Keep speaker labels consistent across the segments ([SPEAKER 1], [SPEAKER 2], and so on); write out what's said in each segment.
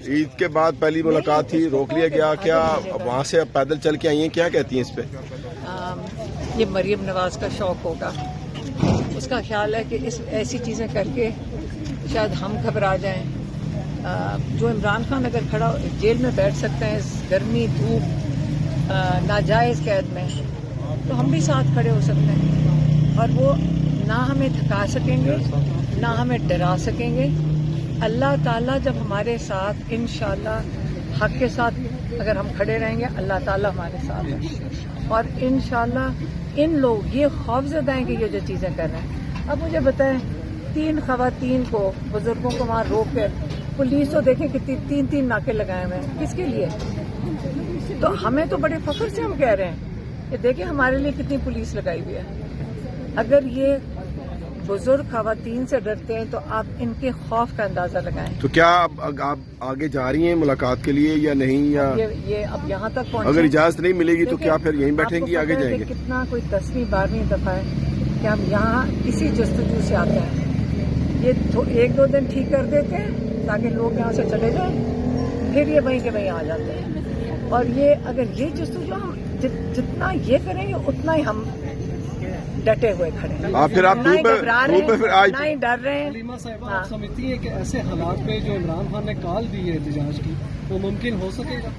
[SPEAKER 1] ईद के बाद पहली मुलाकात थी, रोक लिया गया क्या? वहाँ से अब पैदल चल के आई हैं, क्या कहती हैं इस पे?
[SPEAKER 2] ये मरियम नवाज का शौक होगा, उसका ख्याल है कि इस ऐसी चीज़ें करके शायद हम घबरा जाएं। जो इमरान खान अगर खड़ा जेल में बैठ सकते हैं इस गर्मी धूप नाजायज़ कैद में, तो हम भी साथ खड़े हो सकते हैं और वो ना हमें थका सकेंगे ना हमें डरा सकेंगे। अल्लाह ताला जब हमारे साथ इंशाल्लाह हक के साथ अगर हम खड़े रहेंगे, अल्लाह ताला हमारे साथ है और इंशाल्लाह इन लोग ये खौफज़दा हैं कि ये जो चीज़ें कर रहे हैं। अब मुझे बताएं, 3 खवातीन को, बुजुर्गों को वहाँ रोक कर पुलिस तो देखें कितनी 3-3 नाके लगाए हुए हैं, किसके लिए? तो हमें तो बड़े फख्र से हम कह रहे हैं कि देखिए हमारे लिए कितनी पुलिस लगाई हुई है। अगर ये बुजुर्ग खवातीन से डरते हैं तो आप इनके खौफ का अंदाजा लगाएं।
[SPEAKER 1] तो क्या आप आगे जा रही हैं मुलाकात के लिए या नहीं? या
[SPEAKER 2] ये अब यहाँ तक पहुँचे,
[SPEAKER 1] अगर इजाजत नहीं मिलेगी तो क्या फिर यहीं बैठेंगी, आगे जाएंगे?
[SPEAKER 2] कितना कोई 10वीं 12वीं दफा है कि हम यहाँ इसी जस्तजू से आते हैं। ये 1-2 दिन ठीक कर देते हैं ताकि लोग यहाँ से चले जाएं, फिर ये वहीं के वहीं आ जाते हैं। और ये अगर ये जस्तजू हम जितना ये करेंगे उतना ही हम डटे हुए खड़े हैं।
[SPEAKER 1] आप फिर आप
[SPEAKER 2] नहीं घबरा रहे हैं,
[SPEAKER 1] फिर आज
[SPEAKER 2] ना ही डर रहे हैं।
[SPEAKER 3] हलीमा साहिबा, आप समझती है कि ऐसे हालात पे जो इमरान खान ने कॉल दी है एहतजाज की, वो मुमकिन हो सकेगा?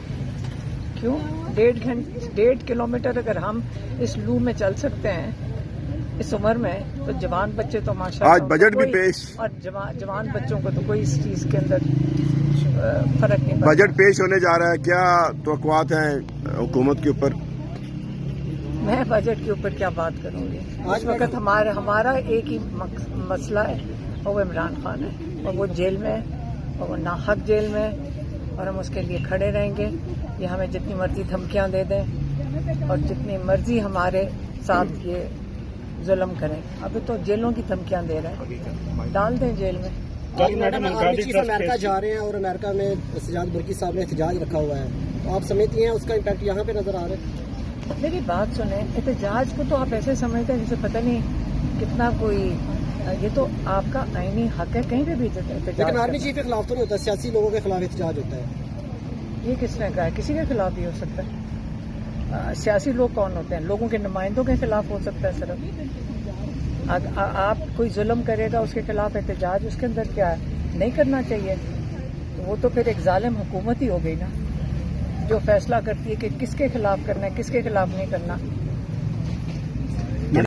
[SPEAKER 2] क्यों? 1.5 किलोमीटर अगर हम इस लू में चल सकते हैं इस उम्र में, तो जवान बच्चे तो माशाल्लाह
[SPEAKER 1] आज बजट भी पेश,
[SPEAKER 2] और जवान बच्चों को तो कोई इस चीज के अंदर फर्क नहीं पड़ता।
[SPEAKER 1] बजट पेश होने जा रहा है, क्या तवक्कुआत हैं हुकूमत के ऊपर?
[SPEAKER 2] मैं बजट के ऊपर क्या बात करूंगी? इस वक्त हमारा एक ही मसला है और वो इमरान खान है और वो जेल में है और वो नाहक जेल में है और हम उसके लिए खड़े रहेंगे। ये हमें जितनी मर्जी धमकियां दे दें और जितनी मर्जी हमारे साथ ये जुल्म करें, अभी तो जेलों की धमकियां दे रहे हैं, डाल दें जेल में।
[SPEAKER 4] अमेरिका जा रहे हैं और अमेरिका में सजाद बुर्की साहब ने एहतजाज रखा हुआ है, तो आप समझती हैं उसका इम्पैक्ट यहाँ पे नजर आ रहा है?
[SPEAKER 2] मेरी बात सुने, एहतजाज को तो आप ऐसे समझते हैं जैसे पता नहीं कितना कोई, ये तो आपका आईनी हक है कहीं पे भी एहतजाज।
[SPEAKER 4] लेकिन आर्मी चीफ के खिलाफ तो नहीं होता, सियासी लोगों के खिलाफ एहतजाज होता है।
[SPEAKER 2] ये किसने कहा? किसी के खिलाफ भी हो सकता है। सियासी लोग कौन होते हैं? लोगों के नुमाइंदों के खिलाफ हो सकता है सिर्फ। आप कोई जुल्म करेगा उसके खिलाफ एहतजाज, उसके अंदर क्या है? नहीं करना चाहिए। तो वो तो फिर एक जालिम हुकूमत ही हो गई ना, जो फैसला करती है कि किसके खिलाफ करना है किसके खिलाफ नहीं करना।